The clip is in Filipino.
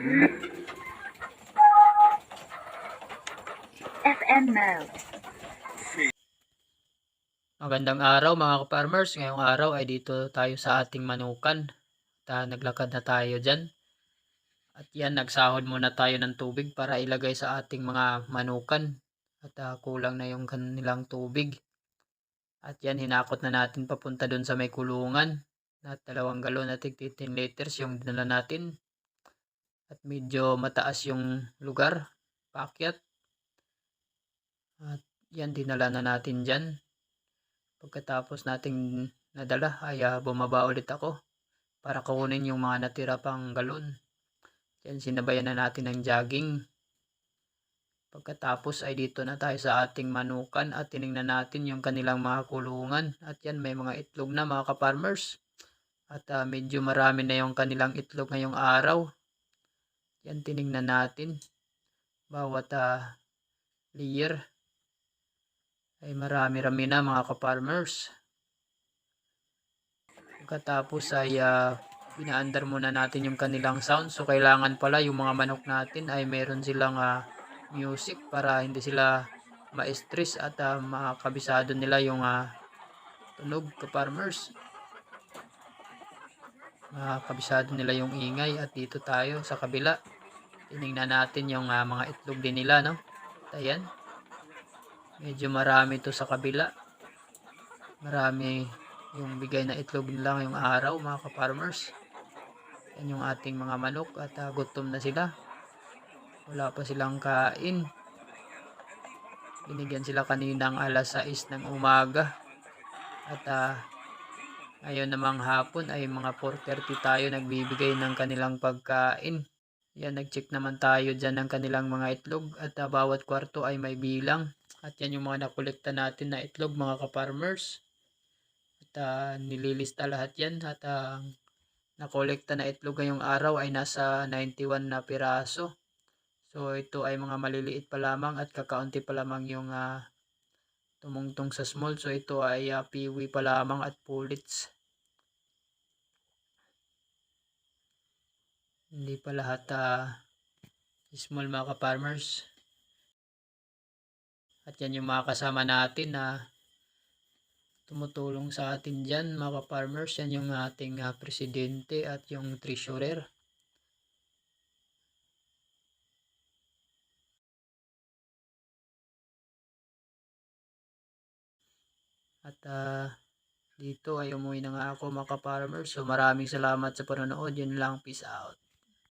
FM mode. Magandang araw mga ka-farmers. Ngayong araw ay dito tayo sa ating manukan. Naglakad na tayo dyan. At yan, nagsahod muna tayo ng tubig para ilagay sa ating mga manukan. At kulang na yung kanilang tubig. At yan, hinakot na natin papunta dun sa may kulungan. At 2 galon at 15 liters yung dinala natin. At medyo mataas yung lugar, paakyat. At yan, dinala na natin dyan. Pagkatapos nating nadala ay bumaba ulit ako para kunin yung mga natira pang galon. Yan, sinabayan na natin ng jogging. Pagkatapos ay dito na tayo sa ating manukan at tinignan natin yung kanilang mga kulungan. At yan, may mga itlog na mga ka-farmers. At medyo marami na yung kanilang itlog ngayong araw. Yan, tinignan natin. Bawat layer ay marami-rami na mga ka-farmers. Pagkatapos ay pinaandar muna natin yung kanilang sound. So kailangan pala yung mga manok natin ay meron silang music para hindi sila ma-stress at makabisado nila yung tunog ka-farmers. Makabisado nila yung ingay. At dito tayo sa kabila. Tinignan natin yung mga itlog din nila, no? At ayan. Medyo marami to sa kabila. Marami yung bigay na itlog nila ngayong araw mga ka-farmers. Yan yung ating mga manok at gutom na sila. Wala pa silang kain. Binigyan sila kaninang alas 6 ng umaga. At ngayon namang hapon ay mga 4:30 tayo nagbibigay ng kanilang pagkain. Yan, nag-check naman tayo dyan ng kanilang mga itlog. At bawat kwarto ay may bilang. At yan yung mga nakolekta natin na itlog mga ka-farmers. At nililista lahat yan. At nakolekta na itlog ngayong araw ay nasa 91 na piraso. So ito ay mga maliliit pa lamang at kakaunti pa lamang yung tumungtong sa small. So ito ay piwi pa lamang at pullets. Hindi pa lahat small mga ka-farmers. At yan yung mga kasama natin na tumutulong sa atin dyan mga ka-farmers. Yan yung ating presidente at yung treasurer. At dito ay umuwi na nga ako mga ka-farmers. So maraming salamat sa panonood. Yun lang. Peace out.